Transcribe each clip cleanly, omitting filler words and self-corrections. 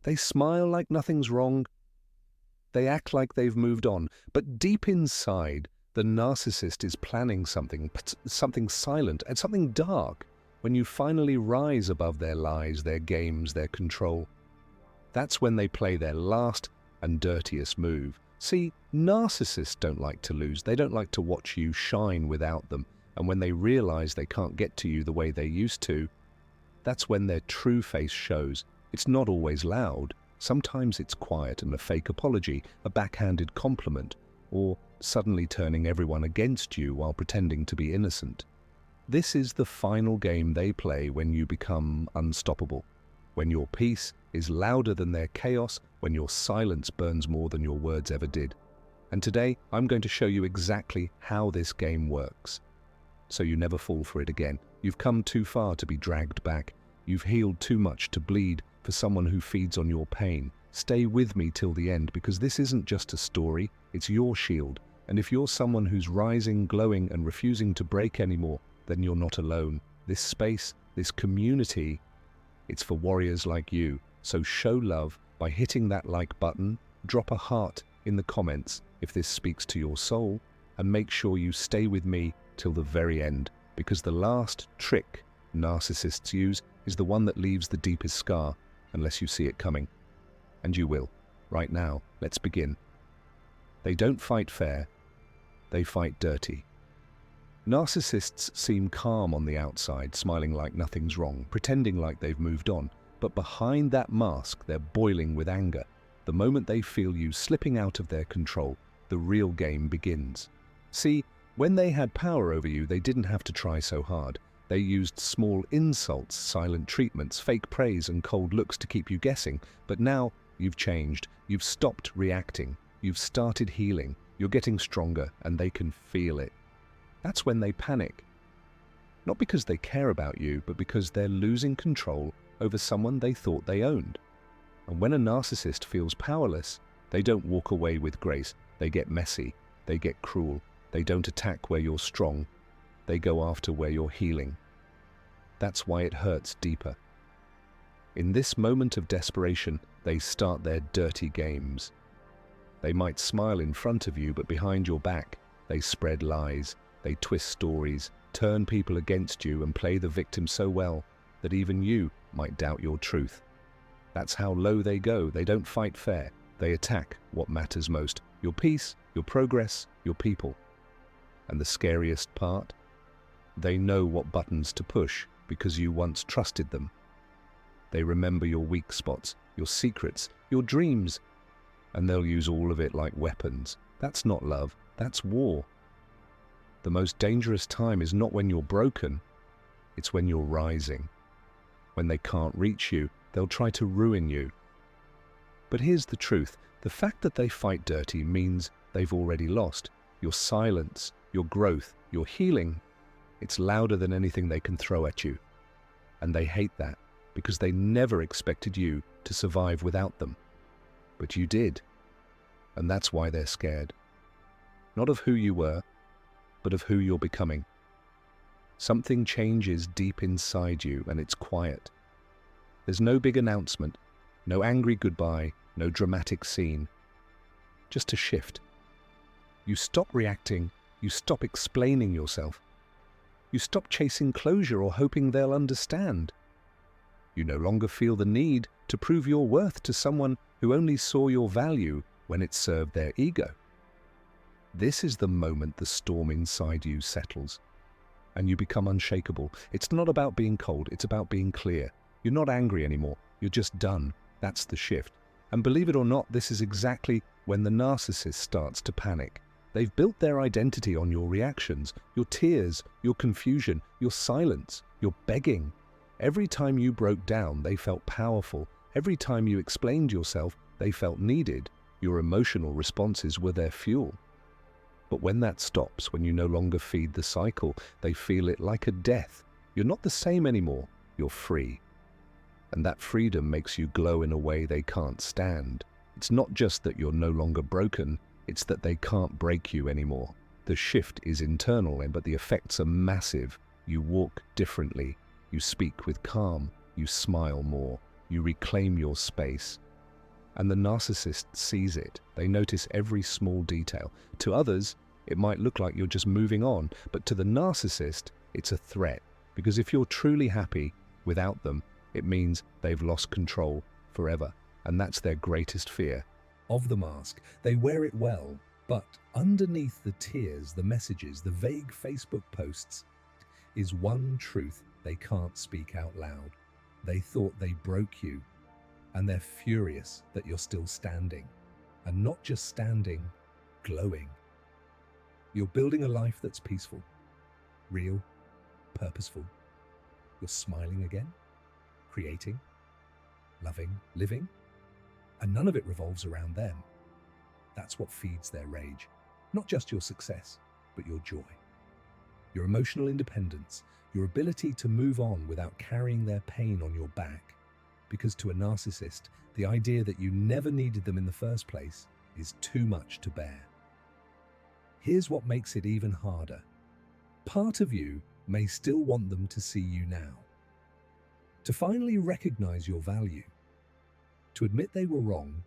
They smile like nothing's wrong. They act like they've moved on. But deep inside, the narcissist is planning something silent and something dark. When you finally rise above their lies, their games, their control, that's when they play their last and dirtiest move. See, narcissists don't like to lose. They don't like to watch you shine without them. And when they realize they can't get to you the way they used to, that's when their true face shows. It's not always loud. Sometimes it's quiet and a fake apology, a backhanded compliment, or suddenly turning everyone against you while pretending to be innocent. This is the final game they play when you become unstoppable, when your peace is louder than their chaos, when your silence burns more than your words ever did. And today, I'm going to show you exactly how this game works, so you never fall for it again. You've come too far to be dragged back. You've healed too much to bleed for someone who feeds on your pain. Stay with me till the end, because this isn't just a story, it's your shield. And if you're someone who's rising, glowing, and refusing to break anymore, then you're not alone. This space, this community, it's for warriors like you. So show love by hitting that like button, drop a heart in the comments if this speaks to your soul, and make sure you stay with me till the very end, because the last trick narcissists use is the one that leaves the deepest scar, unless you see it coming. And you will. Right now, let's begin. They don't fight fair, they fight dirty. Narcissists seem calm on the outside, smiling like nothing's wrong, pretending like they've moved on. But behind that mask, they're boiling with anger. The moment they feel you slipping out of their control, the real game begins. See, when they had power over you, they didn't have to try so hard. They used small insults, silent treatments, fake praise, and cold looks to keep you guessing. But now, you've changed. You've stopped reacting. You've started healing. You're getting stronger, and they can feel it. That's when they panic. Not because they care about you, but because they're losing control over someone they thought they owned. And when a narcissist feels powerless, they don't walk away with grace. They get messy. They get cruel. They don't attack where you're strong. They go after where you're healing. That's why it hurts deeper. In this moment of desperation, they start their dirty games. They might smile in front of you, but behind your back, they spread lies. They twist stories, turn people against you, and play the victim so well that even you might doubt your truth. That's how low they go. They don't fight fair. They attack what matters most: your peace, your progress, your people. And the scariest part? They know what buttons to push because you once trusted them. They remember your weak spots, your secrets, your dreams, and they'll use all of it like weapons. That's not love, that's war. The most dangerous time is not when you're broken, it's when you're rising. When they can't reach you, they'll try to ruin you. But here's the truth: the fact that they fight dirty means they've already lost. Your silence, your growth, your healing, it's louder than anything they can throw at you. And they hate that, because they never expected you to survive without them. But you did. And that's why they're scared. Not of who you were, but of who you're becoming. Something changes deep inside you, and it's quiet. There's no big announcement, no angry goodbye, no dramatic scene. Just a shift. You stop reacting, you stop explaining yourself. You stop chasing closure or hoping they'll understand. You no longer feel the need to prove your worth to someone who only saw your value when it served their ego. This is the moment the storm inside you settles, and you become unshakable. It's not about being cold, it's about being clear. You're not angry anymore, you're just done. That's the shift. And believe it or not, this is exactly when the narcissist starts to panic. They've built their identity on your reactions, your tears, your confusion, your silence, your begging. Every time you broke down, they felt powerful. Every time you explained yourself, they felt needed. Your emotional responses were their fuel. But when that stops, when you no longer feed the cycle, they feel it like a death. You're not the same anymore, you're free. And that freedom makes you glow in a way they can't stand. It's not just that you're no longer broken, it's that they can't break you anymore. The shift is internal, but the effects are massive. You walk differently, you speak with calm, you smile more, you reclaim your space, And the narcissist sees it. They notice every small detail. To others, it might look like you're just moving on, but to the narcissist, it's a threat. Because if you're truly happy without them, it means they've lost control forever. And that's their greatest fear. Of the mask, they wear it well, but underneath the tears, the messages, the vague Facebook posts, is one truth they can't speak out loud. They thought they broke you, and they're furious that you're still standing. And not just standing, glowing. You're building a life that's peaceful, real, purposeful. You're smiling again, creating, loving, living, and none of it revolves around them. That's what feeds their rage. Not just your success, but your joy. Your emotional independence, your ability to move on without carrying their pain on your back. Because to a narcissist, the idea that you never needed them in the first place is too much to bear. Here's what makes it even harder. Part of you may still want them to see you now. To finally recognize your value. To admit they were wrong.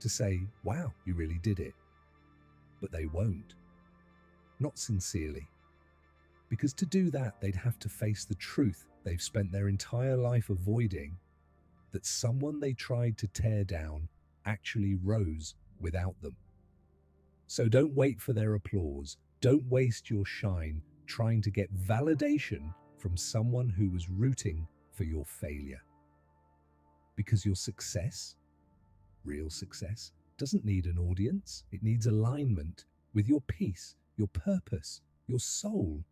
To say, wow, you really did it. But they won't. Not sincerely. Because to do that, they'd have to face the truth they've spent their entire life avoiding, that someone they tried to tear down actually rose without them. So don't wait for their applause. Don't waste your shine trying to get validation from someone who was rooting for your failure. Because your success, real success, doesn't need an audience. It needs alignment with your peace, your purpose, your soul.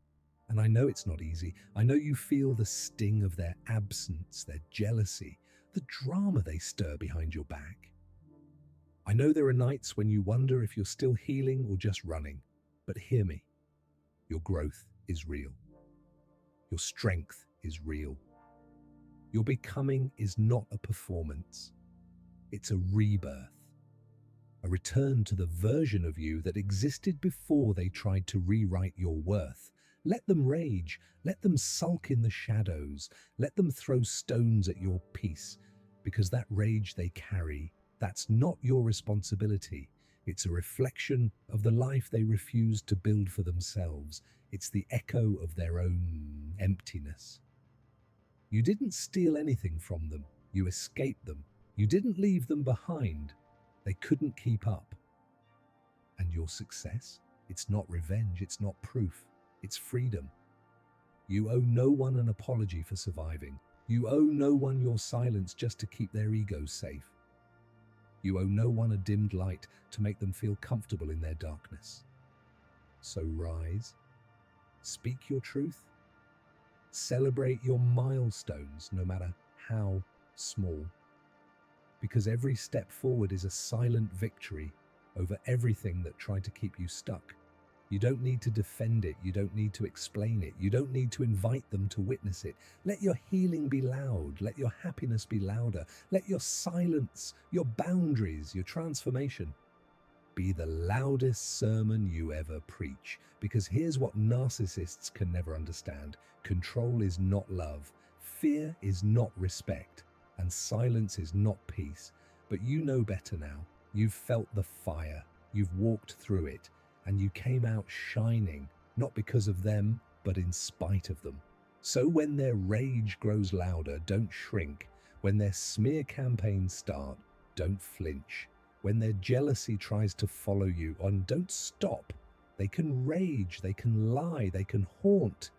And I know it's not easy. I know you feel the sting of their absence, their jealousy, the drama they stir behind your back. I know there are nights when you wonder if you're still healing or just running. But hear me. Your growth is real. Your strength is real. Your becoming is not a performance. It's a rebirth. A return to the version of you that existed before they tried to rewrite your worth. Let them rage. Let them sulk in the shadows. Let them throw stones at your peace. Because that rage they carry, that's not your responsibility. It's a reflection of the life they refused to build for themselves. It's the echo of their own emptiness. You didn't steal anything from them. You escaped them. You didn't leave them behind. They couldn't keep up. And your success? It's not revenge. It's not proof. It's freedom. You owe no one an apology for surviving. You owe no one your silence just to keep their egos safe. You owe no one a dimmed light to make them feel comfortable in their darkness. So rise, speak your truth, celebrate your milestones, no matter how small. Because every step forward is a silent victory over everything that tried to keep you stuck. You don't need to defend it. You don't need to explain it. You don't need to invite them to witness it. Let your healing be loud. Let your happiness be louder. Let your silence, your boundaries, your transformation be the loudest sermon you ever preach. Because here's what narcissists can never understand. Control is not love. Fear is not respect. And silence is not peace. But you know better now. You've felt the fire. You've walked through it. And you came out shining, not because of them, but in spite of them. So when their rage grows louder, don't shrink. When their smear campaigns start, don't flinch. When their jealousy tries to follow you on, don't stop. They can rage, they can lie, they can haunt.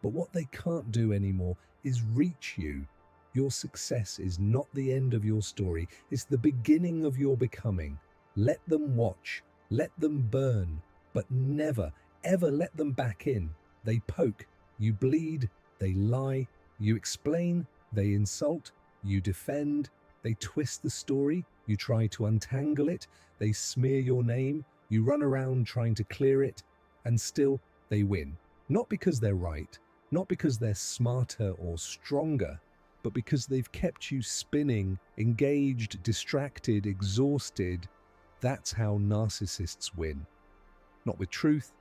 But what they can't do anymore is reach you. Your success is not the end of your story. It's the beginning of your becoming. Let them watch. Let them burn. But never, ever let them back in. They poke, you bleed, they lie, you explain, they insult, you defend, they twist the story, you try to untangle it, they smear your name, you run around trying to clear it, and still they win. Not because they're right, not because they're smarter or stronger, but because they've kept you spinning, engaged, distracted, exhausted. That's how narcissists win. Not with truth,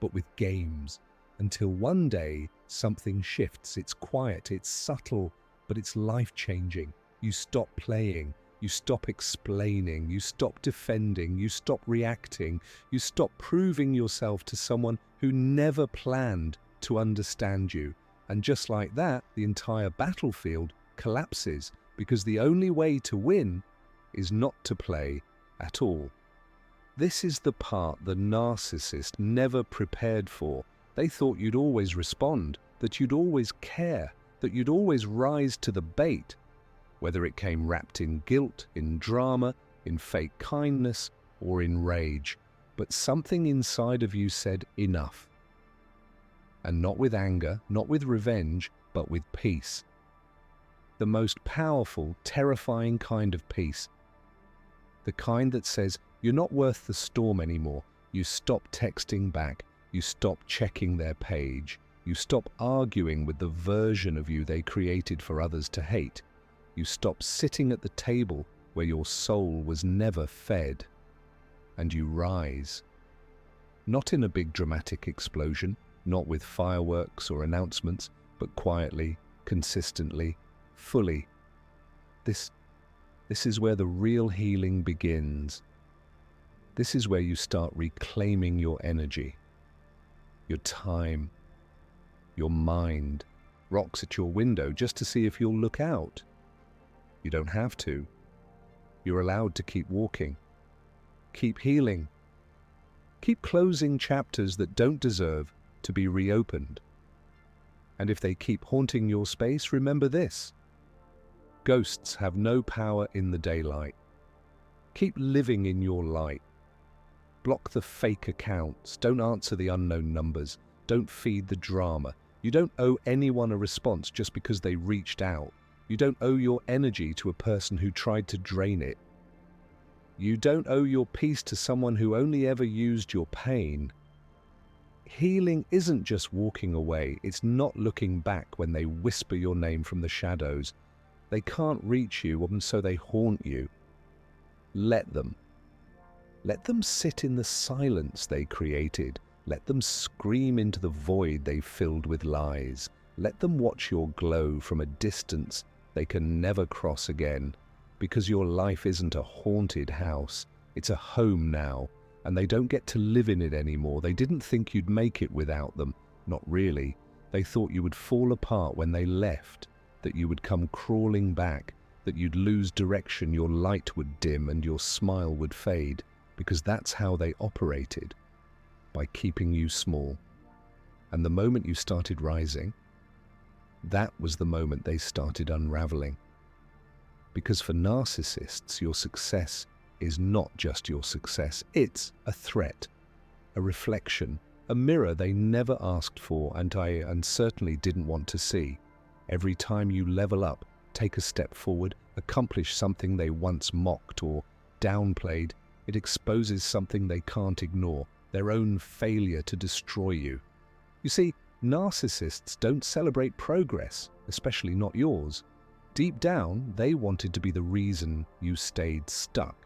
but with games. Until one day, something shifts. It's quiet, it's subtle, but it's life-changing. You stop playing, You stop explaining, you stop defending, you stop reacting, you stop proving yourself to someone who never planned to understand you. And just like that, the entire battlefield collapses, because the only way to win is not to play at all. This is the part the narcissist never prepared for. They thought you'd always respond, that you'd always care, that you'd always rise to the bait, whether it came wrapped in guilt, in drama, in fake kindness, or in rage. But something inside of you said enough. And not with anger, not with revenge, but with peace. The most powerful, terrifying kind of peace. The kind that says, you're not worth the storm anymore. You stop texting back. You stop checking their page. You stop arguing with the version of you they created for others to hate. You stop sitting at the table where your soul was never fed. And you rise. Not in a big dramatic explosion, not with fireworks or announcements, but quietly, consistently, fully. This is where the real healing begins. This is where you start reclaiming your energy, your time, your mind. Rocks at your window just to see if you'll look out. You don't have to. You're allowed to keep walking. Keep healing. Keep closing chapters that don't deserve to be reopened. And if they keep haunting your space, remember this. Ghosts have no power in the daylight. Keep living in your light. Block the fake accounts. Don't answer the unknown numbers. Don't feed the drama. You don't owe anyone a response just because they reached out. You don't owe your energy to a person who tried to drain it. You don't owe your peace to someone who only ever used your pain. Healing isn't just walking away. It's not looking back when they whisper your name from the shadows. They can't reach you, and so they haunt you. Let them. Let them sit in the silence they created. Let them scream into the void they filled with lies. Let them watch your glow from a distance they can never cross again. Because your life isn't a haunted house. It's a home now, and they don't get to live in it anymore. They didn't think you'd make it without them. Not really. They thought you would fall apart when they left, that you would come crawling back, that you'd lose direction, your light would dim and your smile would fade, because that's how they operated, by keeping you small. And the moment you started rising, that was the moment they started unraveling. Because for narcissists, your success is not just your success. It's a threat, a reflection, a mirror they never asked for and certainly didn't want to see. Every time you level up, take a step forward, accomplish something they once mocked or downplayed, it exposes something they can't ignore, their own failure to destroy you. You see, narcissists don't celebrate progress, especially not yours. Deep down, they wanted to be the reason you stayed stuck.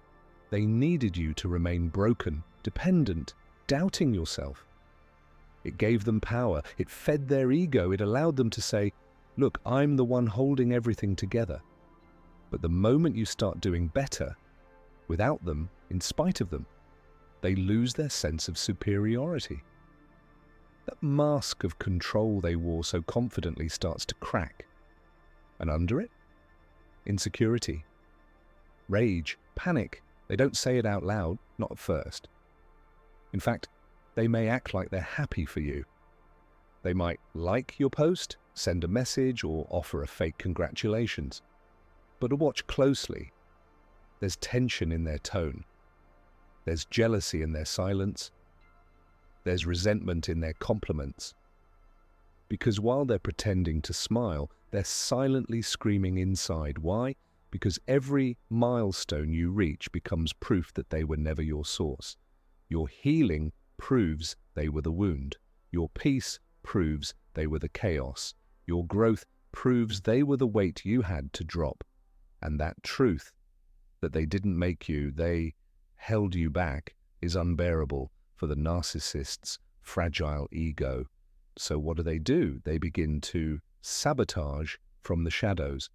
They needed you to remain broken, dependent, doubting yourself. It gave them power. It fed their ego. It allowed them to say, look, I'm the one holding everything together. But the moment you start doing better, without them, in spite of them, they lose their sense of superiority. That mask of control they wore so confidently starts to crack. And under it, insecurity, rage, panic. They don't say it out loud, not at first. In fact, they may act like they're happy for you. They might like your post, send a message, or offer a fake congratulations. But to watch closely, there's tension in their tone. There's jealousy in their silence. There's resentment in their compliments. Because while they're pretending to smile, they're silently screaming inside. Why? Because every milestone you reach becomes proof that they were never your source. Your healing proves they were the wound. Your peace proves they were the chaos. Your growth proves they were the weight you had to drop. And that truth, that they didn't make you, they held you back, is unbearable for the narcissist's fragile ego. So what do? They begin to sabotage from the shadows.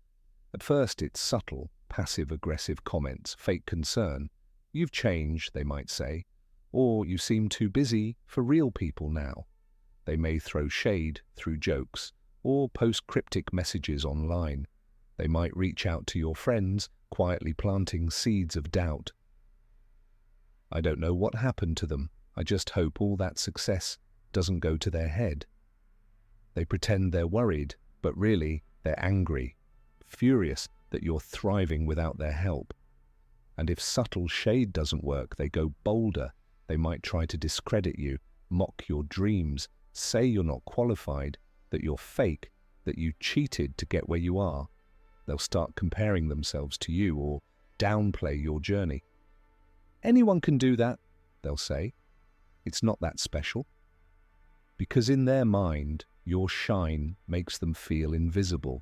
At first it's subtle. passive-aggressive comments, fake concern. You've changed, they might say, or you seem too busy for real people now. They may throw shade through jokes or post cryptic messages online. They might reach out to your friends, quietly planting seeds of doubt. I don't know what happened to them. I just hope all that success doesn't go to their head. They pretend they're worried, but really they're angry, furious that you're thriving without their help. And if subtle shade doesn't work, they go bolder. They might try to discredit you, mock your dreams, say you're not qualified, that you're fake, that you cheated to get where you are. They'll start comparing themselves to you or downplay your journey. Anyone can do that, they'll say. It's not that special. Because in their mind, your shine makes them feel invisible,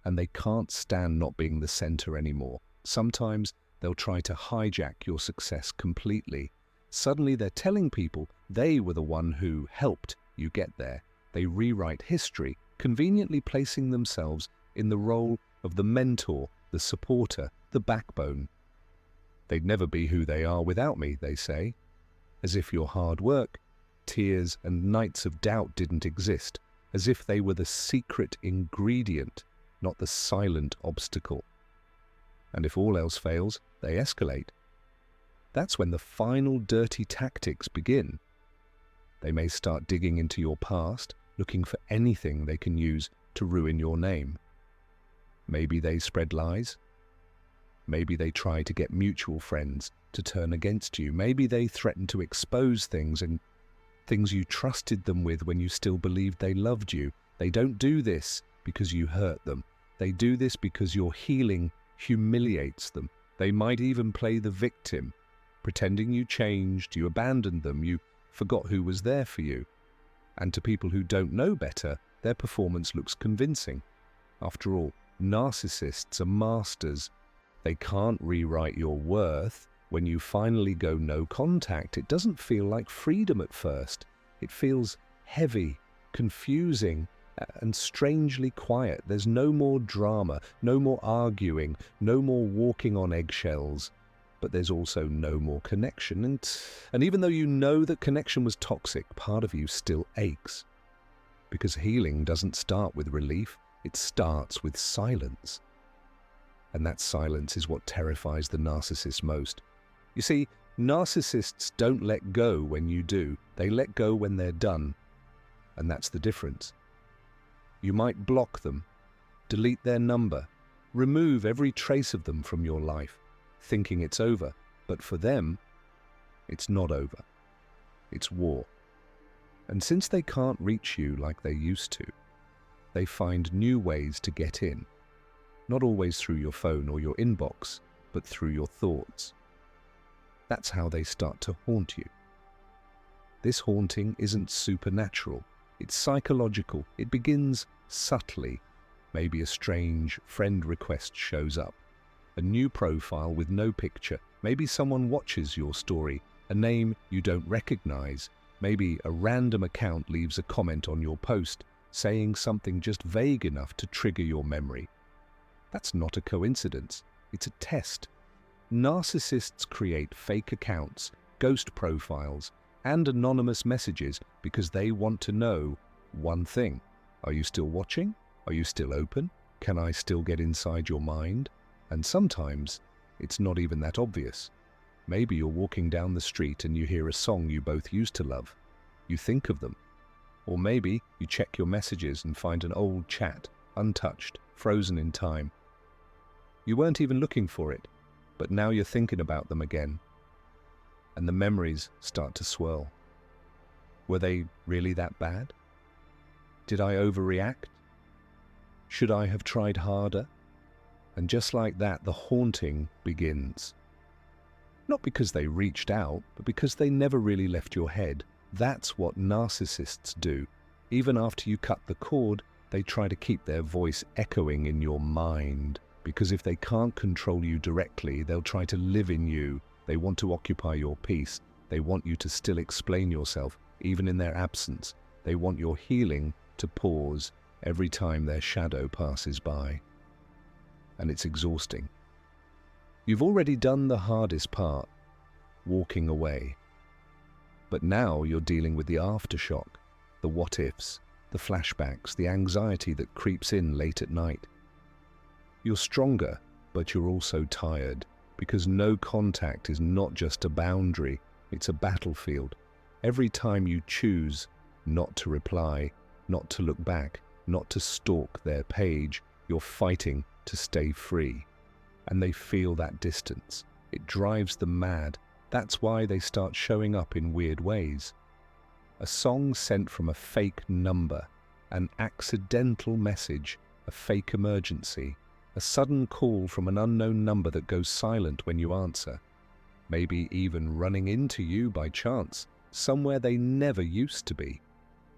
and they can't stand not being the center anymore. Sometimes they'll try to hijack your success completely. Suddenly they're telling people they were the one who helped you get there. They rewrite history, conveniently placing themselves in the role of the mentor, the supporter, the backbone. They'd never be who they are without me, they say, as if your hard work, tears, and nights of doubt didn't exist, as if they were the secret ingredient, not the silent obstacle. And if all else fails, they escalate. That's when the final dirty tactics begin. They may start digging into your past, looking for anything they can use to ruin your name. Maybe they spread lies. Maybe they try to get mutual friends to turn against you. Maybe they threaten to expose things you trusted them with when you still believed they loved you. They don't do this because you hurt them. They do this because your healing humiliates them. They might even play the victim, pretending you changed, you abandoned them, you forgot who was there for you. And to people who don't know better, their performance looks convincing. After all, narcissists are masters. They can't rewrite your worth. When you finally go no contact, it doesn't feel like freedom at first. It feels heavy, confusing, and strangely quiet. There's no more drama, no more arguing, no more walking on eggshells. But there's also no more connection. And even though you know that connection was toxic, part of you still aches. Because healing doesn't start with relief, it starts with silence. And that silence is what terrifies the narcissist most. You see, narcissists don't let go when you do. They let go when they're done. And that's the difference. You might block them, delete their number, remove every trace of them from your life, thinking it's over. But for them, it's not over. It's war. And since they can't reach you like they used to, they find new ways to get in. Not always through your phone or your inbox, but through your thoughts. That's how they start to haunt you. This haunting isn't supernatural. It's psychological. It begins subtly. Maybe a strange friend request shows up. A new profile with no picture. Maybe someone watches your story. A name you don't recognize. Maybe a random account leaves a comment on your post, saying something just vague enough to trigger your memory. That's not a coincidence. It's a test. Narcissists create fake accounts, ghost profiles, and anonymous messages because they want to know one thing. Are you still watching? Are you still open? Can I still get inside your mind? And sometimes it's not even that obvious. Maybe you're walking down the street and you hear a song you both used to love. You think of them. Or maybe you check your messages and find an old chat, untouched, frozen in time. You weren't even looking for it, but now you're thinking about them again. And the memories start to swirl. Were they really that bad? Did I overreact? Should I have tried harder? And just like that, the haunting begins. Not because they reached out, but because they never really left your head. That's what narcissists do. Even after you cut the cord, they try to keep their voice echoing in your mind. Because if they can't control you directly, they'll try to live in you. They want to occupy your peace. They want you to still explain yourself, even in their absence. They want your healing to pause every time their shadow passes by. And it's exhausting. You've already done the hardest part, walking away. But now you're dealing with the aftershock, the what-ifs, the flashbacks, the anxiety that creeps in late at night. You're stronger, but you're also tired, because no contact is not just a boundary, it's a battlefield. Every time you choose not to reply, not to look back, not to stalk their page, you're fighting to stay free. And they feel that distance. It drives them mad. That's why they start showing up in weird ways. A song sent from a fake number, an accidental message, a fake emergency, a sudden call from an unknown number that goes silent when you answer, maybe even running into you by chance, somewhere they never used to be.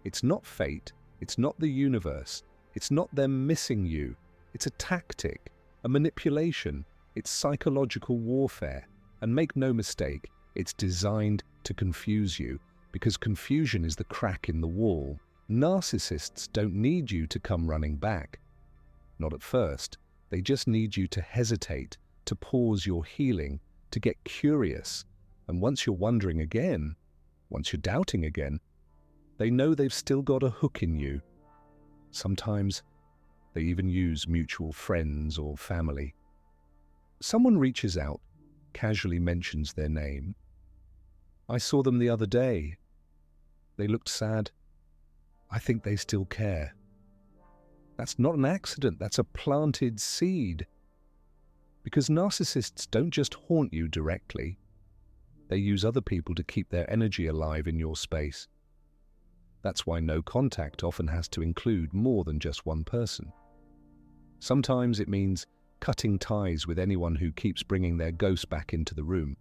It's not fate, it's not the universe, it's not them missing you, it's a tactic, a manipulation, it's psychological warfare. And make no mistake, it's designed to confuse you, because confusion is the crack in the wall. Narcissists don't need you to come running back. Not at first. They just need you to hesitate, to pause your healing, to get curious. And once you're wondering again, once you're doubting again, they know they've still got a hook in you. Sometimes they even use mutual friends or family. Someone reaches out, casually mentions their name. I saw them the other day. They looked sad. I think they still care. That's not an accident, that's a planted seed. Because narcissists don't just haunt you directly. They use other people to keep their energy alive in your space. That's why no contact often has to include more than just one person. Sometimes it means cutting ties with anyone who keeps bringing their ghost back into the room.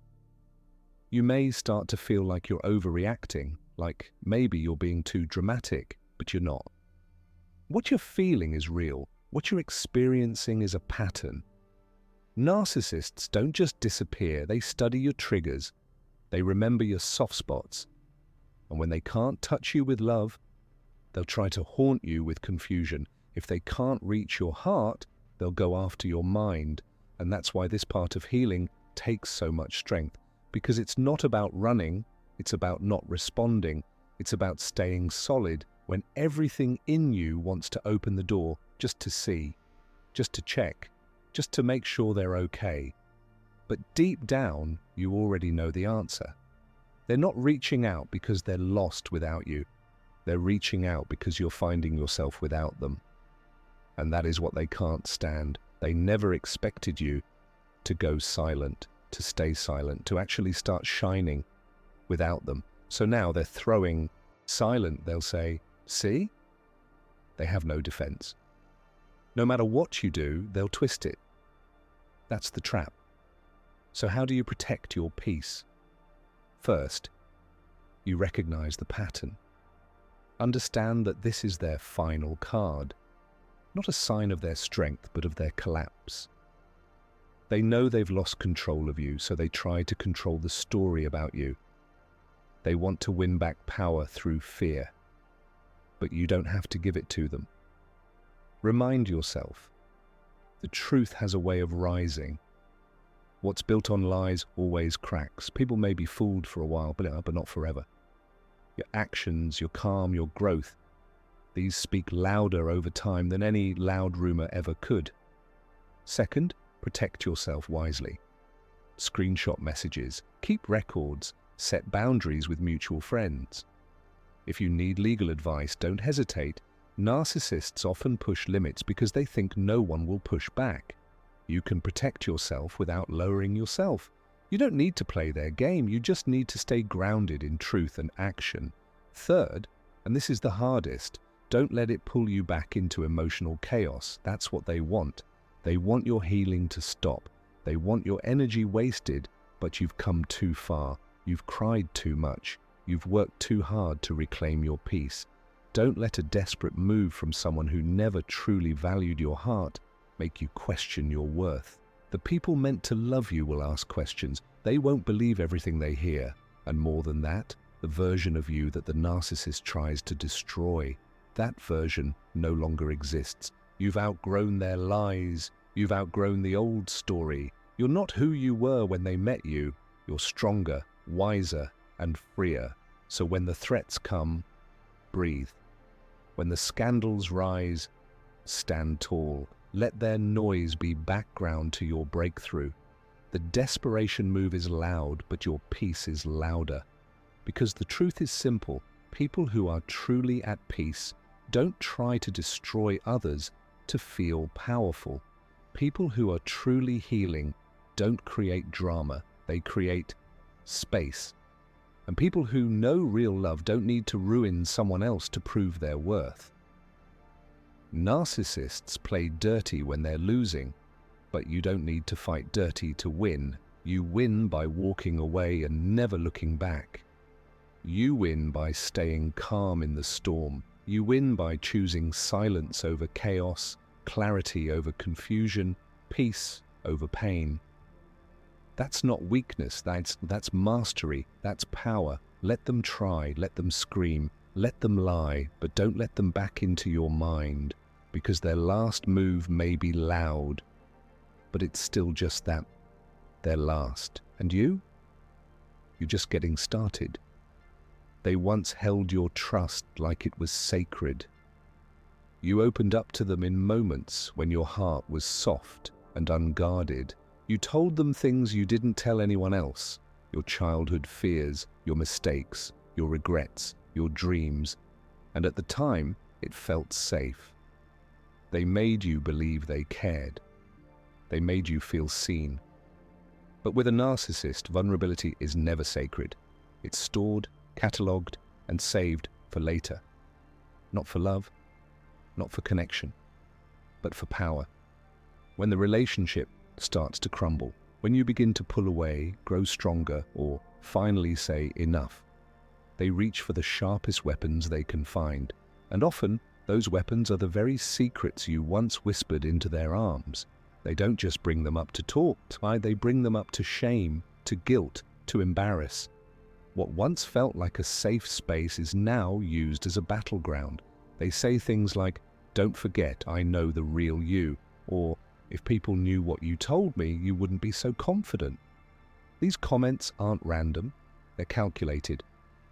You may start to feel like you're overreacting, like maybe you're being too dramatic, but you're not. What you're feeling is real. What you're experiencing is a pattern. Narcissists don't just disappear, they study your triggers. They remember your soft spots. And when they can't touch you with love, they'll try to haunt you with confusion. If they can't reach your heart, they'll go after your mind. And that's why this part of healing takes so much strength. Because it's not about running, it's about not responding. It's about staying solid when everything in you wants to open the door just to see, just to check, just to make sure they're okay. But deep down, you already know the answer. They're not reaching out because they're lost without you. They're reaching out because you're finding yourself without them. And that is what they can't stand. They never expected you to go silent, to stay silent, to actually start shining without them. So now they're throwing silent. They'll say, see? They have no defense. No matter what you do, they'll twist it. That's the trap. So how do you protect your peace? First, you recognize the pattern. Understand that this is their final card. Not a sign of their strength, but of their collapse. They know they've lost control of you, so they try to control the story about you. They want to win back power through fear. But you don't have to give it to them. Remind yourself, the truth has a way of rising. What's built on lies always cracks. People may be fooled for a while, but not forever. Your actions, your calm, your growth, these speak louder over time than any loud rumor ever could. Second, protect yourself wisely. Screenshot messages, keep records, set boundaries with mutual friends. If you need legal advice, don't hesitate. Narcissists often push limits because they think no one will push back. You can protect yourself without lowering yourself. You don't need to play their game, you just need to stay grounded in truth and action. Third, and this is the hardest, don't let it pull you back into emotional chaos. That's what they want. They want your healing to stop. They want your energy wasted, but you've come too far. You've cried too much. You've worked too hard to reclaim your peace. Don't let a desperate move from someone who never truly valued your heart make you question your worth. The people meant to love you will ask questions. They won't believe everything they hear. And more than that, the version of you that the narcissist tries to destroy, that version no longer exists. You've outgrown their lies. You've outgrown the old story. You're not who you were when they met you. You're stronger, wiser, and freer. So when the threats come, breathe. When the scandals rise, stand tall. Let their noise be background to your breakthrough. The desperation move is loud, but your peace is louder. Because the truth is simple. People who are truly at peace don't try to destroy others to feel powerful. People who are truly healing don't create drama, they create space. And people who know real love don't need to ruin someone else to prove their worth. Narcissists play dirty when they're losing, but you don't need to fight dirty to win. You win by walking away and never looking back. You win by staying calm in the storm. You win by choosing silence over chaos, clarity over confusion, peace over pain. That's not weakness, that's mastery, that's power. Let them try, let them scream, let them lie, but don't let them back into your mind, because their last move may be loud, but it's still just that, their last. And you? You're just getting started. They once held your trust like it was sacred. You opened up to them in moments when your heart was soft and unguarded. You told them things you didn't tell anyone else, your childhood fears, your mistakes, your regrets, your dreams, and at the time, it felt safe. They made you believe they cared. They made you feel seen. But with a narcissist, vulnerability is never sacred. It's stored, catalogued, and saved for later. Not for love, not for connection, but for power. When the relationship starts to crumble, when you begin to pull away, grow stronger, or finally say enough, they reach for the sharpest weapons they can find, and often those weapons are the very secrets you once whispered into their arms. They don't just bring them up to talk, they bring them up to shame, to guilt, to embarrass. What once felt like a safe space is now used as a battleground. They say things like, "Don't forget, I know the real you," or "If people knew what you told me, you wouldn't be so confident." These comments aren't random, they're calculated.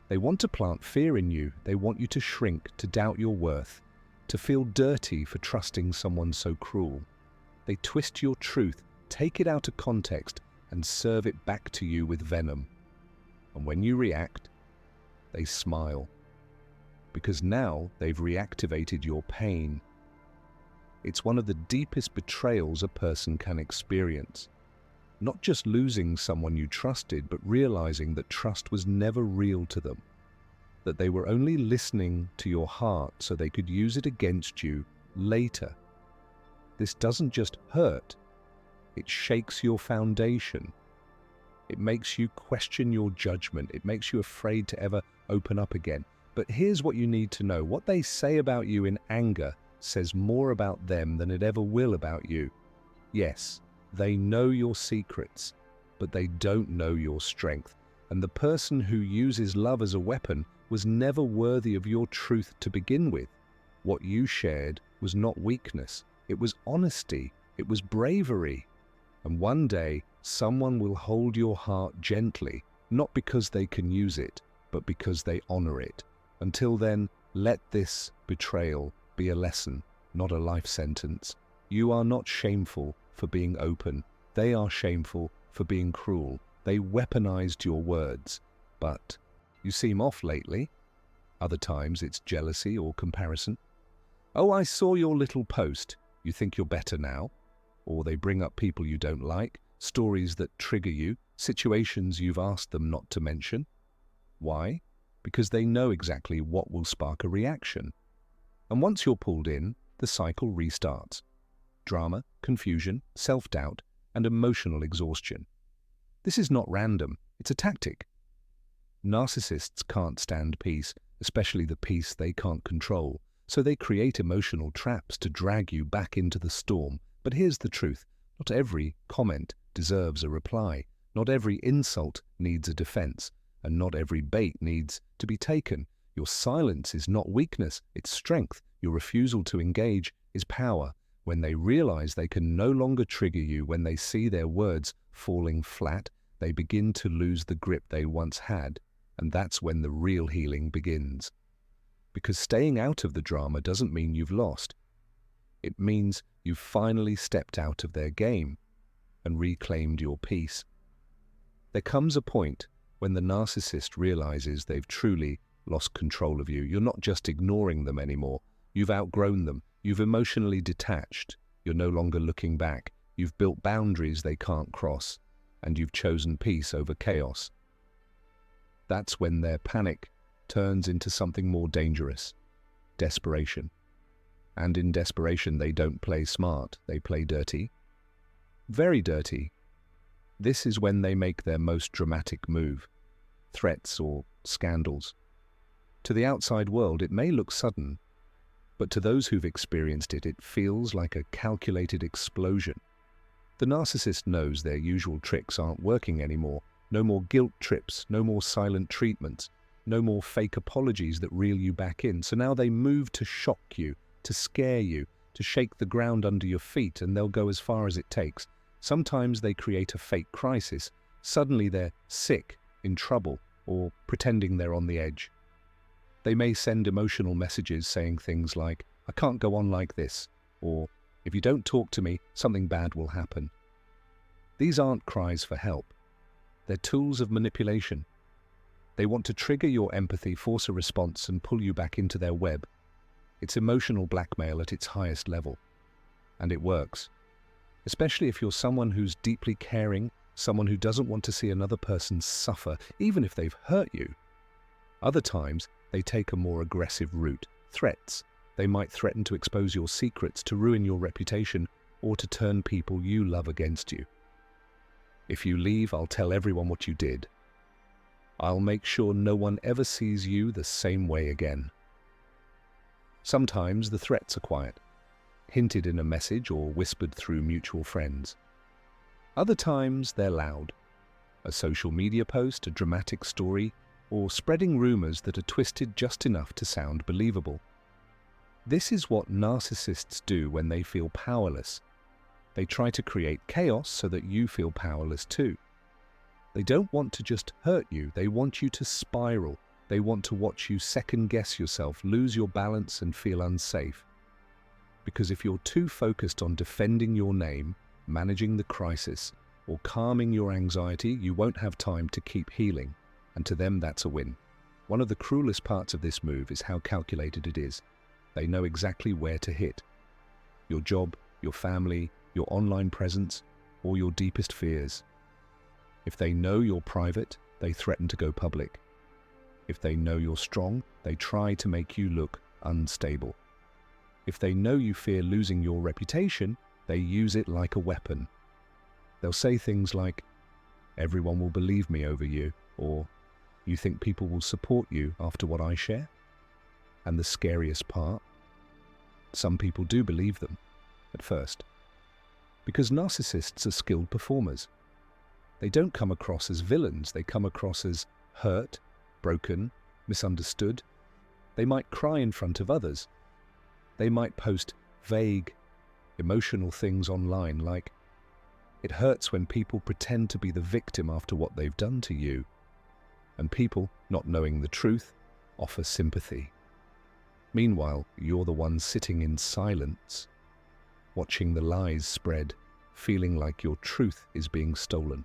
They want to plant fear in you, they want you to shrink, to doubt your worth, to feel dirty for trusting someone so cruel. They twist your truth, take it out of context, and serve it back to you with venom. And when you react, they smile. Because now they've reactivated your pain. It's one of the deepest betrayals a person can experience. Not just losing someone you trusted, but realizing that trust was never real to them. That they were only listening to your heart so they could use it against you later. This doesn't just hurt, it shakes your foundation. It makes you question your judgment. It makes you afraid to ever open up again. But here's what you need to know. What they say about you in anger says more about them than it ever will about you. Yes, they know your secrets, but they don't know your strength. And the person who uses love as a weapon was never worthy of your truth to begin with. What you shared was not weakness. It was honesty. It was bravery. And one day, someone will hold your heart gently, not because they can use it, but because they honor it. Until then, let this betrayal be a lesson, not a life sentence. You are not shameful for being open. They are shameful for being cruel. They weaponized your words. But you seem off lately. Other times it's jealousy or comparison. "Oh, I saw your little post. You think you're better now?" Or they bring up people you don't like, stories that trigger you, situations you've asked them not to mention. Why? Because they know exactly what will spark a reaction. And once you're pulled in, the cycle restarts. Drama, confusion, self-doubt, and emotional exhaustion. This is not random, it's a tactic. Narcissists can't stand peace, especially the peace they can't control, so they create emotional traps to drag you back into the storm. But here's the truth. Not every comment deserves a reply. Not every insult needs a defense. And not every bait needs to be taken. Your silence is not weakness, it's strength. Your refusal to engage is power. When they realize they can no longer trigger you, when they see their words falling flat, they begin to lose the grip they once had, and that's when the real healing begins. Because staying out of the drama doesn't mean you've lost. It means you've finally stepped out of their game and reclaimed your peace. There comes a point when the narcissist realizes they've truly lost control of you. You're not just ignoring them anymore. You've outgrown them. You've emotionally detached. You're no longer looking back. You've built boundaries they can't cross, and you've chosen peace over chaos. That's when their panic turns into something more dangerous: desperation. And in desperation, they don't play smart, they play dirty. Very dirty. This is when they make their most dramatic move: threats or scandals. To the outside world, it may look sudden, but to those who've experienced it, it feels like a calculated explosion. The narcissist knows their usual tricks aren't working anymore. No more guilt trips, no more silent treatments, no more fake apologies that reel you back in. So now they move to shock you, to scare you, to shake the ground under your feet, and they'll go as far as it takes. Sometimes they create a fake crisis. Suddenly they're sick, in trouble, or pretending they're on the edge. They may send emotional messages saying things like, "I can't go on like this," or "If you don't talk to me, something bad will happen." These aren't cries for help. They're tools of manipulation. They want to trigger your empathy, force a response, and pull you back into their web. It's emotional blackmail at its highest level. And it works. Especially if you're someone who's deeply caring, someone who doesn't want to see another person suffer, even if they've hurt you. Other times, they take a more aggressive route: threats. They might threaten to expose your secrets, to ruin your reputation, or to turn people you love against you. "If you leave, I'll tell everyone what you did. I'll make sure no one ever sees you the same way again." Sometimes the threats are quiet, hinted in a message or whispered through mutual friends. Other times they're loud: a social media post, a dramatic story, or spreading rumors that are twisted just enough to sound believable. This is what narcissists do when they feel powerless. They try to create chaos so that you feel powerless too. They don't want to just hurt you, they want you to spiral. They want to watch you second-guess yourself, lose your balance, and feel unsafe. Because if you're too focused on defending your name, managing the crisis, or calming your anxiety, you won't have time to keep healing. And to them, that's a win. One of the cruelest parts of this move is how calculated it is. They know exactly where to hit: your job, your family, your online presence, or your deepest fears. If they know you're private, they threaten to go public. If they know you're strong, they try to make you look unstable. If they know you fear losing your reputation, they use it like a weapon. They'll say things like, "Everyone will believe me over you," or "You think people will support you after what I share?" And the scariest part? Some people do believe them, at first. Because narcissists are skilled performers. They don't come across as villains, they come across as hurt, broken, misunderstood. They might cry in front of others. They might post vague, emotional things online like, "It hurts when people pretend to be the victim after what they've done to you." And people, not knowing the truth, offer sympathy. Meanwhile, you're the one sitting in silence, watching the lies spread, feeling like your truth is being stolen.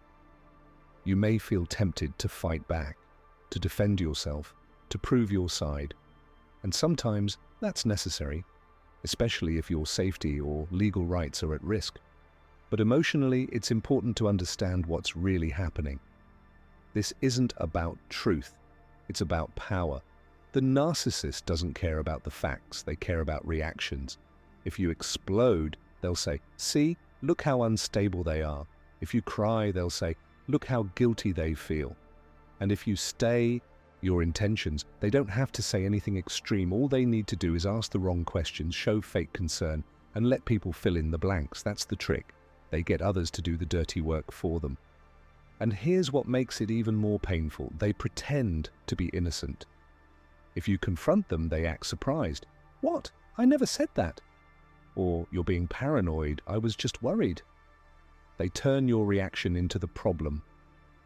You may feel tempted to fight back, to defend yourself, to prove your side. And sometimes that's necessary, especially if your safety or legal rights are at risk. But emotionally, it's important to understand what's really happening. This isn't about truth, it's about power. The narcissist doesn't care about the facts, they care about reactions. If you explode, they'll say, "See, look how unstable they are." If you cry, they'll say, "Look how guilty they feel." And if you stay your intentions, they don't have to say anything extreme. All they need to do is ask the wrong questions, show fake concern, and let people fill in the blanks. That's the trick. They get others to do the dirty work for them. And here's what makes it even more painful. They pretend to be innocent. If you confront them, they act surprised. "What? I never said that." Or "You're being paranoid, I was just worried." They turn your reaction into the problem,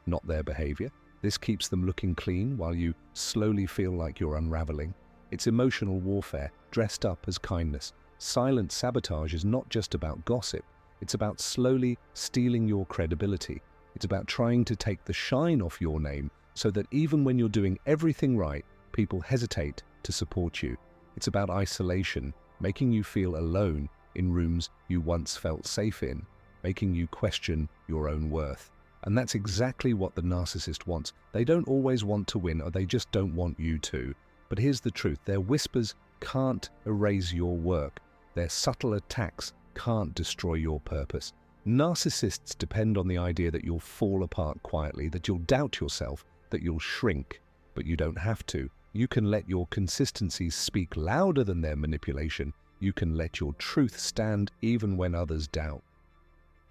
not their behavior. This keeps them looking clean while you slowly feel like you're unraveling. It's emotional warfare dressed up as kindness. Silent sabotage is not just about gossip. It's about slowly stealing your credibility. It's about trying to take the shine off your name so that even when you're doing everything right, people hesitate to support you. It's about isolation, making you feel alone in rooms you once felt safe in, making you question your own worth. And that's exactly what the narcissist wants. They don't always want to win, or they just don't want you to. But here's the truth. Their whispers can't erase your work. Their subtle attacks can't destroy your purpose. Narcissists depend on the idea that you'll fall apart quietly, that you'll doubt yourself, that you'll shrink. But you don't have to. You can let your consistency speak louder than their manipulation. You can let your truth stand even when others doubt.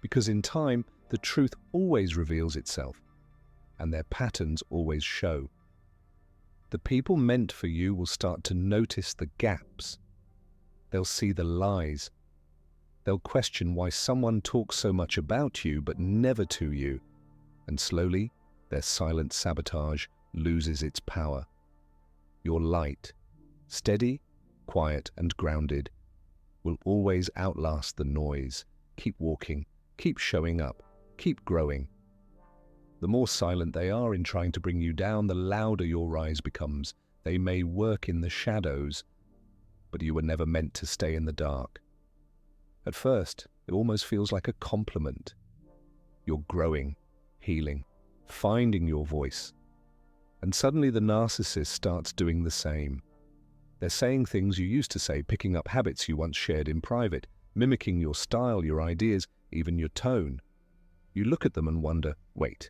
Because in time, the truth always reveals itself, and their patterns always show. The people meant for you will start to notice the gaps. They'll see the lies. They'll question why someone talks so much about you but never to you. And slowly, their silent sabotage loses its power. Your light, steady, quiet, and grounded, will always outlast the noise. Keep walking, keep showing up, keep growing. The more silent they are in trying to bring you down, the louder your rise becomes. They may work in the shadows, but you were never meant to stay in the dark. At first, it almost feels like a compliment. You're growing, healing, finding your voice. And suddenly the narcissist starts doing the same. They're saying things you used to say, picking up habits you once shared in private, mimicking your style, your ideas, even your tone. You look at them and wonder, wait,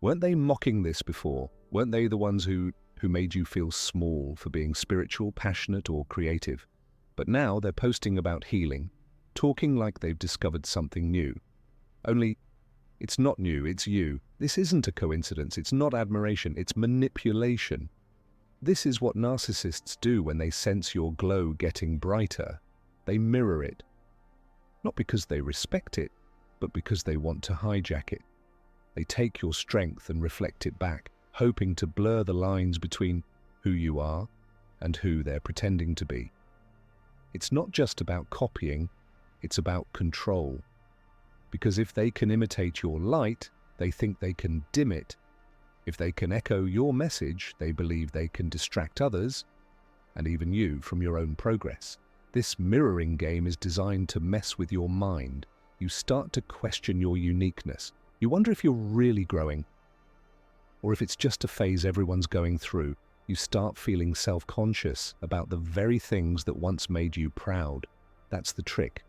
weren't they mocking this before? Weren't they the ones who made you feel small for being spiritual, passionate, or creative? But now they're posting about healing, talking like they've discovered something new. Only, it's not new, it's you. This isn't a coincidence, it's not admiration, it's manipulation. This is what narcissists do when they sense your glow getting brighter. They mirror it. Not because they respect it, but because they want to hijack it. They take your strength and reflect it back, hoping to blur the lines between who you are and who they're pretending to be. It's not just about copying, it's about control. Because if they can imitate your light, they think they can dim it. If they can echo your message, they believe they can distract others, and even you, from your own progress. This mirroring game is designed to mess with your mind. You start to question your uniqueness. You wonder if you're really growing, or if it's just a phase everyone's going through. You start feeling self-conscious about the very things that once made you proud. That's the trick.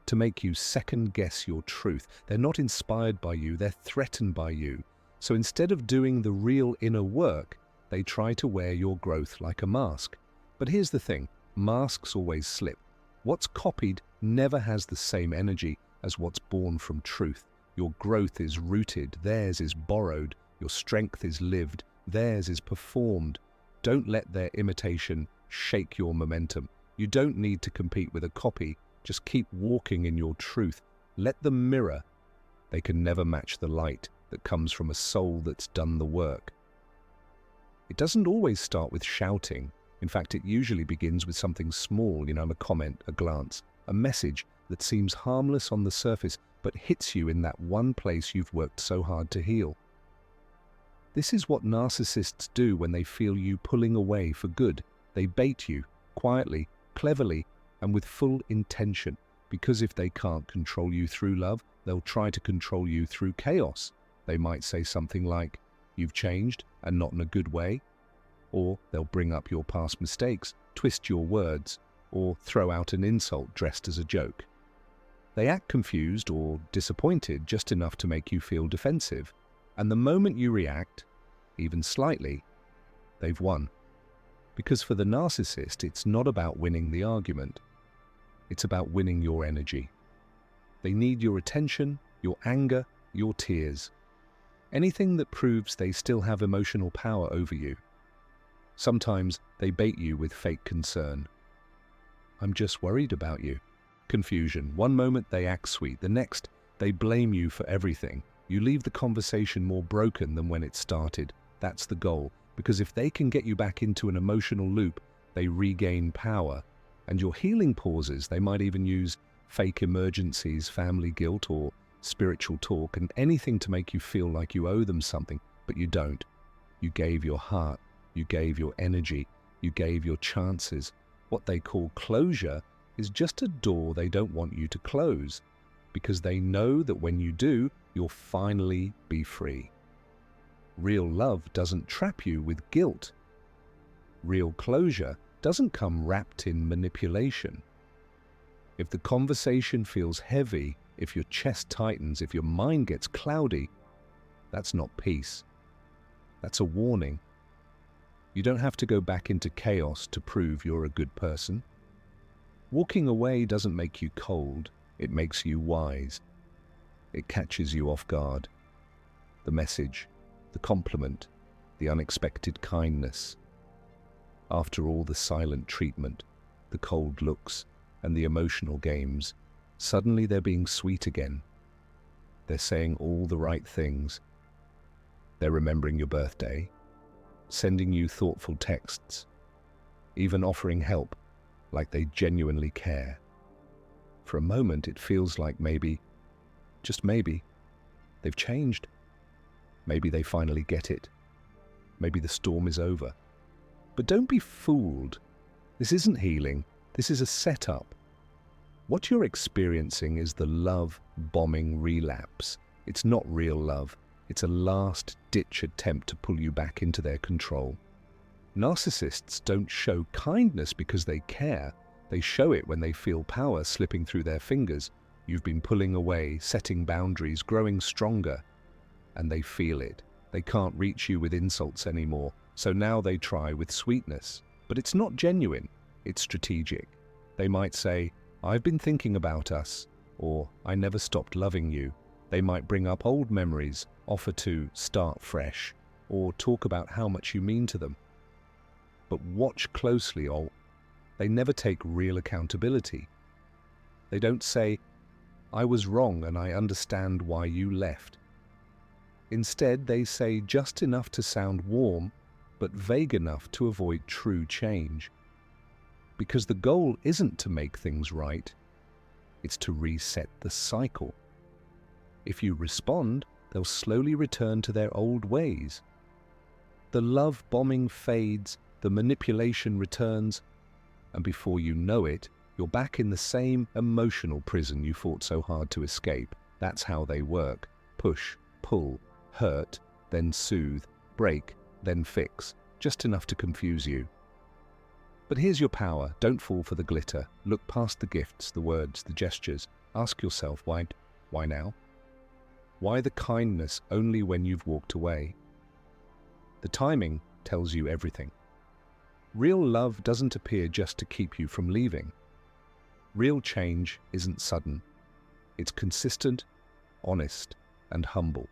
To make you second-guess your truth. They're not inspired by you, they're threatened by you. So instead of doing the real inner work, they try to wear your growth like a mask. But here's the thing, masks always slip. What's copied never has the same energy as what's born from truth. Your growth is rooted, theirs is borrowed. Your strength is lived, theirs is performed. Don't let their imitation shake your momentum. You don't need to compete with a copy. Just keep walking in your truth. Let them mirror. They can never match the light that comes from a soul that's done the work. It doesn't always start with shouting. In fact, it usually begins with something small, a comment, a glance, a message that seems harmless on the surface, but hits you in that one place you've worked so hard to heal. This is what narcissists do when they feel you pulling away for good. They bait you, quietly, cleverly, and with full intention, because if they can't control you through love, they'll try to control you through chaos. They might say something like, "You've changed, and not in a good way," or they'll bring up your past mistakes, twist your words, or throw out an insult dressed as a joke. They act confused or disappointed just enough to make you feel defensive, and the moment you react, even slightly, they've won. Because for the narcissist, it's not about winning the argument. It's about winning your energy. They need your attention, your anger, your tears. Anything that proves they still have emotional power over you. Sometimes they bait you with fake concern. "I'm just worried about you." Confusion. One moment they act sweet, the next they blame you for everything. You leave the conversation more broken than when it started. That's the goal, because if they can get you back into an emotional loop, they regain power. And your healing pauses, they might even use fake emergencies, family guilt, or spiritual talk, and anything to make you feel like you owe them something, but you don't. You gave your heart, you gave your energy, you gave your chances. What they call closure is just a door they don't want you to close, because they know that when you do, you'll finally be free. Real love doesn't trap you with guilt. Real closure doesn't come wrapped in manipulation. If the conversation feels heavy, if your chest tightens, if your mind gets cloudy, that's not peace. That's a warning. You don't have to go back into chaos to prove you're a good person. Walking away doesn't make you cold, it makes you wise. It catches you off guard. The message, the compliment, the unexpected kindness. After all the silent treatment, the cold looks, and the emotional games, suddenly they're being sweet again. They're saying all the right things. They're remembering your birthday, sending you thoughtful texts, even offering help, like they genuinely care. For a moment, it feels like maybe, just maybe, they've changed. Maybe they finally get it. Maybe the storm is over. But don't be fooled. This isn't healing. This is a setup. What you're experiencing is the love-bombing relapse. It's not real love. It's a last-ditch attempt to pull you back into their control. Narcissists don't show kindness because they care. They show it when they feel power slipping through their fingers. You've been pulling away, setting boundaries, growing stronger. And they feel it. They can't reach you with insults anymore. So now they try with sweetness. But it's not genuine. It's strategic. They might say, "I've been thinking about us," or "I never stopped loving you." They might bring up old memories, offer to start fresh, or talk about how much you mean to them. But watch closely, or they never take real accountability. They don't say, "I was wrong and I understand why you left." Instead, they say just enough to sound warm, but vague enough to avoid true change. Because the goal isn't to make things right, it's to reset the cycle. If you respond, they'll slowly return to their old ways. The love bombing fades, the manipulation returns, and before you know it, you're back in the same emotional prison you fought so hard to escape. That's how they work. Push, pull, hurt, then soothe, break, then fix, just enough to confuse you. But here's your power. Don't fall for the glitter. Look past the gifts, the words, the gestures. Ask yourself, why now? Why the kindness only when you've walked away? The timing tells you everything. Real love doesn't appear just to keep you from leaving. Real change isn't sudden. It's consistent, honest, and humble.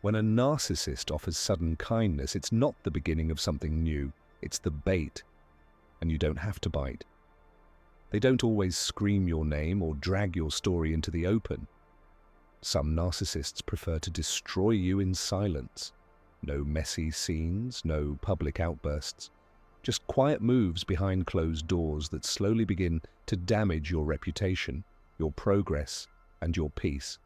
When a narcissist offers sudden kindness, it's not the beginning of something new. It's the bait, and you don't have to bite. They don't always scream your name or drag your story into the open. Some narcissists prefer to destroy you in silence. No messy scenes, no public outbursts. Just quiet moves behind closed doors that slowly begin to damage your reputation, your progress, and your peace.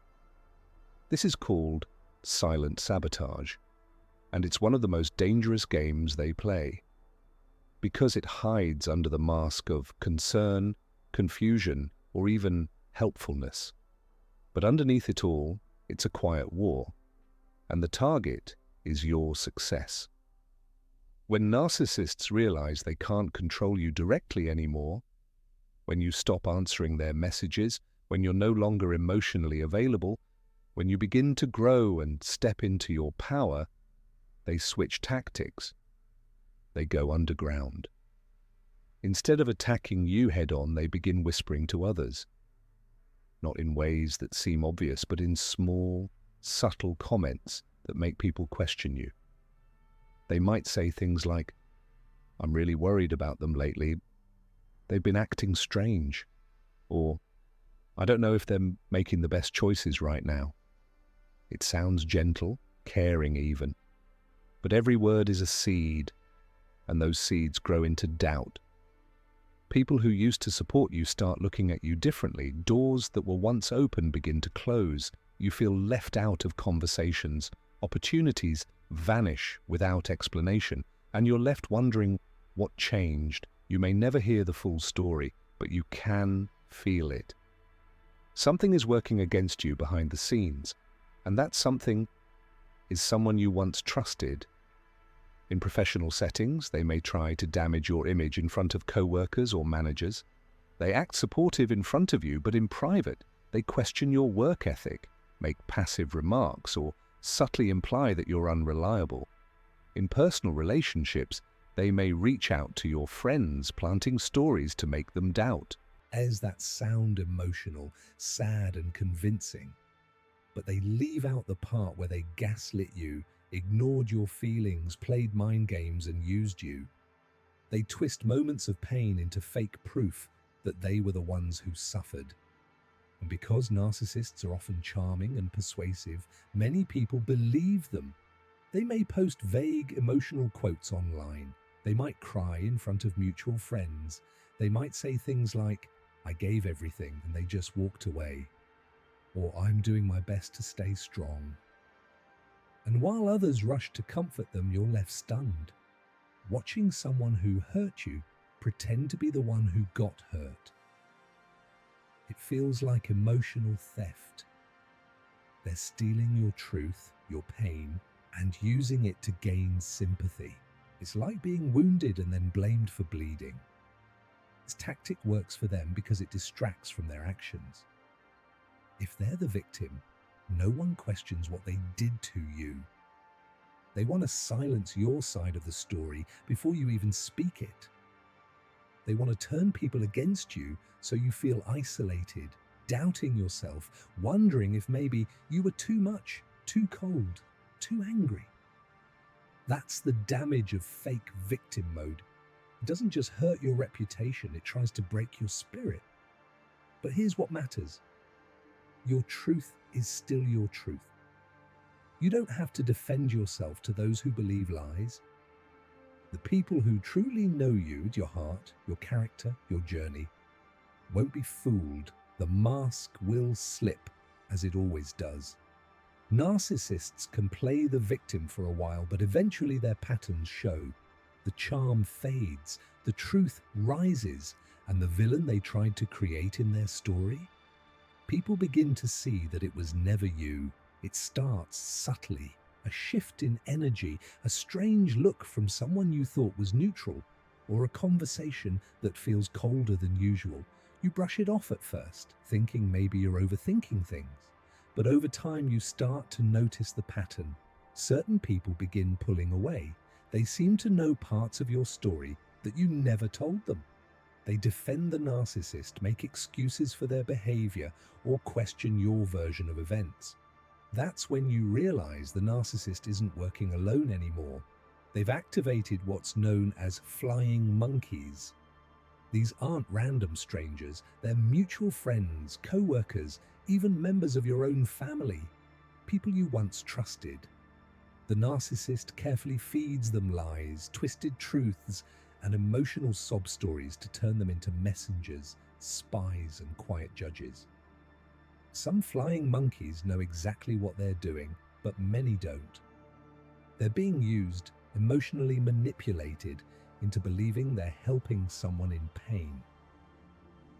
This is called silent sabotage, and it's one of the most dangerous games they play, because it hides under the mask of concern, confusion, or even helpfulness. But underneath it all, it's a quiet war, and the target is your success. When narcissists realize they can't control you directly anymore, when you stop answering their messages, when you're no longer emotionally available, when you begin to grow and step into your power, they switch tactics. They go underground. Instead of attacking you head-on, they begin whispering to others. Not in ways that seem obvious, but in small, subtle comments that make people question you. They might say things like, "I'm really worried about them lately. They've been acting strange." Or, I don't know if they're making the best choices right now. It sounds gentle, caring even. But every word is a seed, and those seeds grow into doubt. People who used to support you start looking at you differently. Doors that were once open begin to close. You feel left out of conversations. Opportunities vanish without explanation, and you're left wondering what changed. You may never hear the full story, but you can feel it. Something is working against you behind the scenes, and that something is someone you once trusted. In professional settings, they may try to damage your image in front of co-workers or managers. They act supportive in front of you, but in private, they question your work ethic, make passive remarks, or subtly imply that you're unreliable. In personal relationships, they may reach out to your friends, planting stories to make them doubt. Does that sound emotional, sad, and convincing? But they leave out the part where they gaslit you, ignored your feelings, played mind games, and used you. They twist moments of pain into fake proof that they were the ones who suffered. And because narcissists are often charming and persuasive, many people believe them. They may post vague emotional quotes online. They might cry in front of mutual friends. They might say things like, "I gave everything and they just walked away," or "I'm doing my best to stay strong." And while others rush to comfort them, you're left stunned, watching someone who hurt you pretend to be the one who got hurt. It feels like emotional theft. They're stealing your truth, your pain, and using it to gain sympathy. It's like being wounded and then blamed for bleeding. This tactic works for them because it distracts from their actions. If they're the victim, no one questions what they did to you. They want to silence your side of the story before you even speak it. They want to turn people against you so you feel isolated, doubting yourself, wondering if maybe you were too much, too cold, too angry. That's the damage of fake victim mode. It doesn't just hurt your reputation, it tries to break your spirit. But here's what matters. Your truth is still your truth. You don't have to defend yourself to those who believe lies. The people who truly know you, your heart, your character, your journey, won't be fooled. The mask will slip, as it always does. Narcissists can play the victim for a while, but eventually their patterns show. The charm fades, the truth rises, and the villain they tried to create in their story, people begin to see that it was never you. It starts subtly, a shift in energy, a strange look from someone you thought was neutral, or a conversation that feels colder than usual. You brush it off at first, thinking maybe you're overthinking things. But over time you start to notice the pattern. Certain people begin pulling away. They seem to know parts of your story that you never told them. They defend the narcissist, make excuses for their behavior, or question your version of events. That's when you realize the narcissist isn't working alone anymore. They've activated what's known as flying monkeys. These aren't random strangers, they're mutual friends, co-workers, even members of your own family, people you once trusted. The narcissist carefully feeds them lies, twisted truths, and emotional sob stories to turn them into messengers, spies, and quiet judges. Some flying monkeys know exactly what they're doing, but many don't. They're being used, emotionally manipulated, into believing they're helping someone in pain.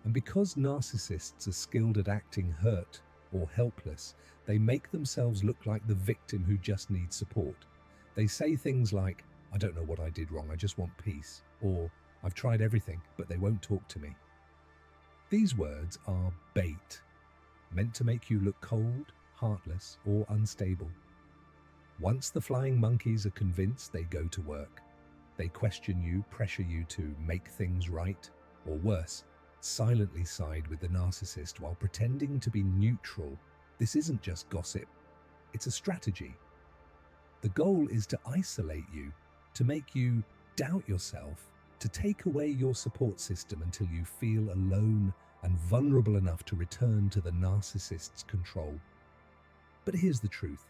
And because narcissists are skilled at acting hurt or helpless, they make themselves look like the victim who just needs support. They say things like, "I don't know what I did wrong, I just want peace," or "I've tried everything, but they won't talk to me." These words are bait, meant to make you look cold, heartless, or unstable. Once the flying monkeys are convinced, they go to work. They question you, pressure you to make things right, or worse, silently side with the narcissist while pretending to be neutral. This isn't just gossip, it's a strategy. The goal is to isolate you, to make you doubt yourself, to take away your support system until you feel alone and vulnerable enough to return to the narcissist's control. But here's the truth.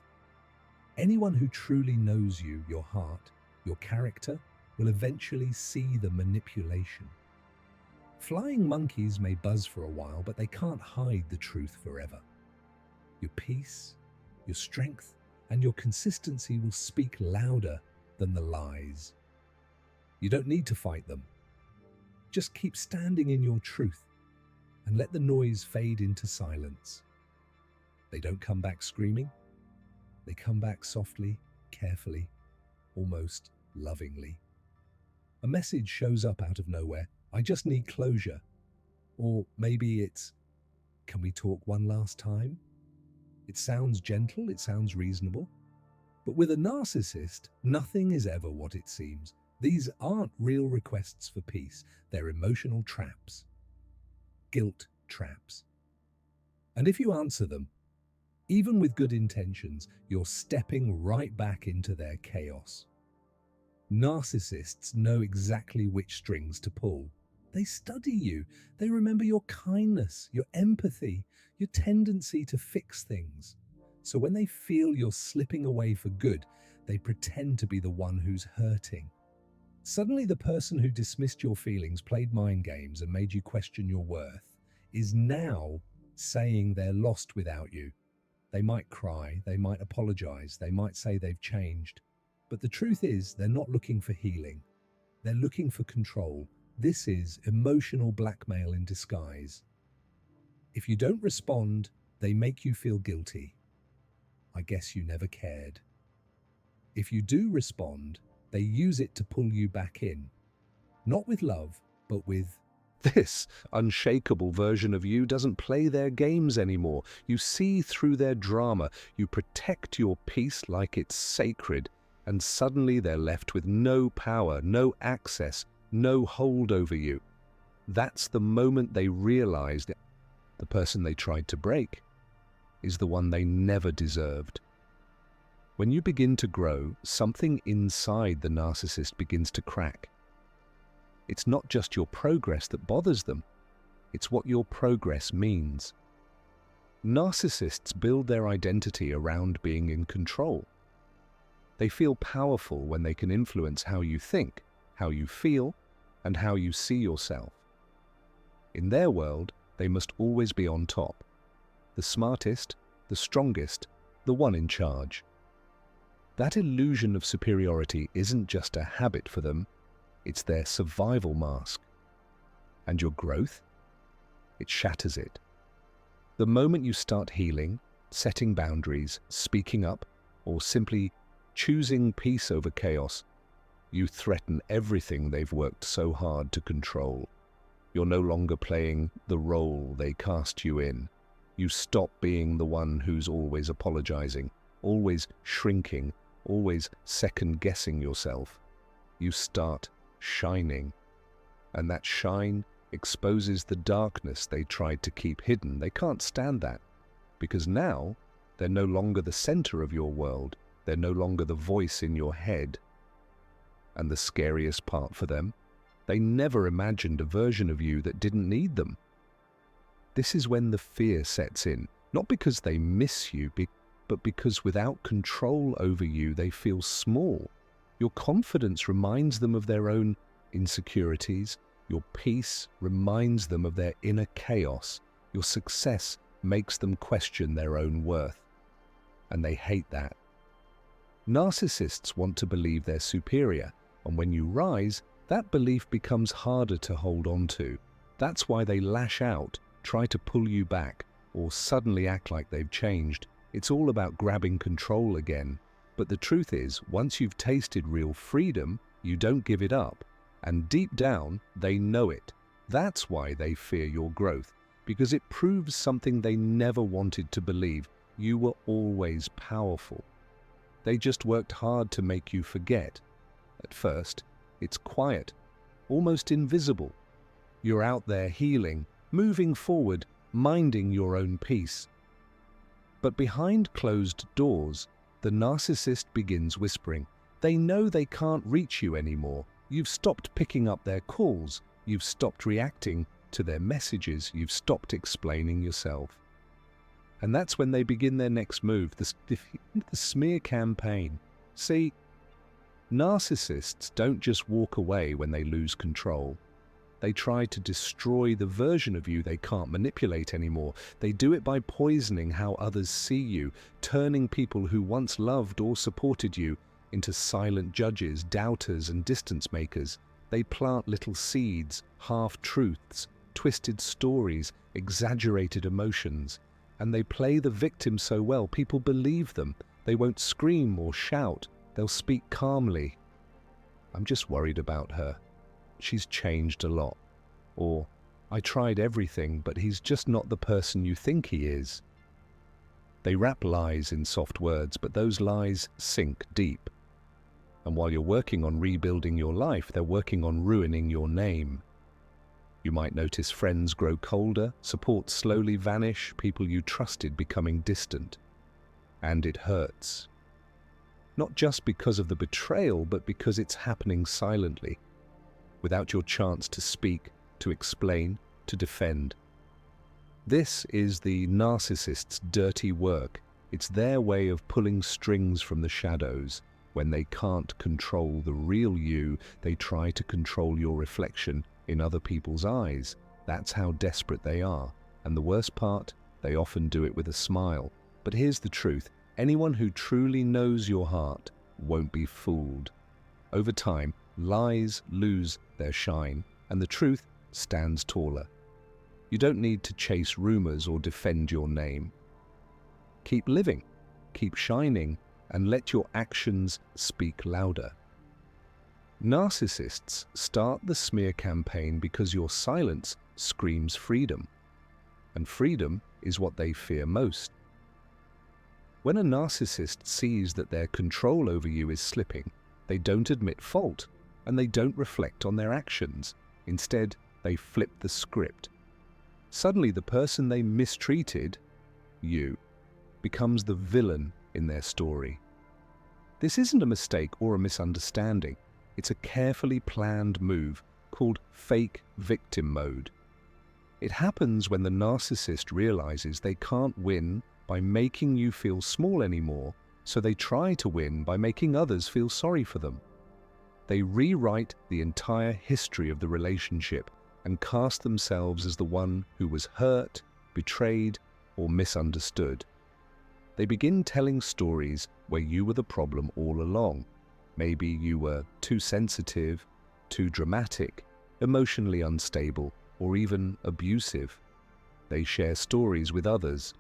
Anyone who truly knows you, your heart, your character, will eventually see the manipulation. Flying monkeys may buzz for a while, but they can't hide the truth forever. Your peace, your strength, and your consistency will speak louder than the lies. You don't need to fight them. Just keep standing in your truth and let the noise fade into silence. They don't come back screaming. They come back softly, carefully, almost lovingly. A message shows up out of nowhere. I just need closure. Or maybe it's, can we talk one last time? It sounds gentle, it sounds reasonable. But with a narcissist, nothing is ever what it seems. These aren't real requests for peace. They're emotional traps. Guilt traps. And if you answer them, even with good intentions, you're stepping right back into their chaos. Narcissists know exactly which strings to pull. They study you. They remember your kindness, your empathy, your tendency to fix things. So when they feel you're slipping away for good, they pretend to be the one who's hurting. Suddenly, the person who dismissed your feelings, played mind games, and made you question your worth is now saying they're lost without you. They might cry, they might apologize, they might say they've changed. But the truth is, they're not looking for healing. They're looking for control. This is emotional blackmail in disguise. If you don't respond, they make you feel guilty. I guess you never cared. If you do respond, they use it to pull you back in. Not with love, but with, this unshakable version of you doesn't play their games anymore. You see through their drama. You protect your peace like it's sacred. And suddenly they're left with no power, no access, no hold over you. That's the moment they realize that the person they tried to break is the one they never deserved. When you begin to grow, something inside the narcissist begins to crack. It's not just your progress that bothers them, it's what your progress means. Narcissists build their identity around being in control. They feel powerful when they can influence how you think, how you feel, and how you see yourself. In their world, they must always be on top. The smartest, the strongest, the one in charge. That illusion of superiority isn't just a habit for them, it's their survival mask. And your growth? It shatters it. The moment you start healing, setting boundaries, speaking up, or simply choosing peace over chaos, you threaten everything they've worked so hard to control. You're no longer playing the role they cast you in. You stop being the one who's always apologizing, always shrinking, always second-guessing yourself. You start shining. And that shine exposes the darkness they tried to keep hidden. They can't stand that, because now they're no longer the center of your world. They're no longer the voice in your head. And the scariest part for them, they never imagined a version of you that didn't need them. This is when the fear sets in, not because they miss you, but because without control over you, they feel small. Your confidence reminds them of their own insecurities. Your peace reminds them of their inner chaos. Your success makes them question their own worth. And they hate that. Narcissists want to believe they're superior, and when you rise, that belief becomes harder to hold on to. That's why they lash out, try to pull you back, or suddenly act like they've changed. It's all about grabbing control again. But the truth is, once you've tasted real freedom, you don't give it up. And deep down, they know it. That's why they fear your growth, because it proves something they never wanted to believe. You were always powerful. They just worked hard to make you forget. At first, it's quiet, almost invisible. You're out there healing, moving forward, minding your own peace. But behind closed doors, the narcissist begins whispering. They know they can't reach you anymore. You've stopped picking up their calls. You've stopped reacting. to their messages, you've stopped explaining yourself. And that's when they begin their next move, the smear campaign. See, narcissists don't just walk away when they lose control. They try to destroy the version of you they can't manipulate anymore. They do it by poisoning how others see you, turning people who once loved or supported you into silent judges, doubters, and distance makers. They plant little seeds, half-truths, twisted stories, exaggerated emotions. And they play the victim so well, people believe them. They won't scream or shout. They'll speak calmly. "I'm just worried about her. She's changed a lot." Or, "I tried everything, but he's just not the person you think he is." They wrap lies in soft words, but those lies sink deep. And while you're working on rebuilding your life, they're working on ruining your name. You might notice friends grow colder, support slowly vanish, people you trusted becoming distant. And it hurts. Not just because of the betrayal, but because it's happening silently, without your chance to speak, to explain, to defend. This is the narcissist's dirty work. It's their way of pulling strings from the shadows. When they can't control the real you, they try to control your reflection in other people's eyes. That's how desperate they are. And the worst part, they often do it with a smile. But here's the truth. Anyone who truly knows your heart won't be fooled. Over time, lies lose their shine, and the truth stands taller. You don't need to chase rumors or defend your name. Keep living, keep shining, and let your actions speak louder. Narcissists start the smear campaign because your silence screams freedom. And freedom is what they fear most. When a narcissist sees that their control over you is slipping, they don't admit fault, and they don't reflect on their actions. Instead, they flip the script. Suddenly, the person they mistreated, you, becomes the villain in their story. This isn't a mistake or a misunderstanding. It's a carefully planned move called fake victim mode. It happens when the narcissist realizes they can't win by making you feel small anymore, so they try to win by making others feel sorry for them. They rewrite the entire history of the relationship and cast themselves as the one who was hurt, betrayed, or misunderstood. They begin telling stories where you were the problem all along. Maybe you were too sensitive, too dramatic, emotionally unstable, or even abusive. They share stories with others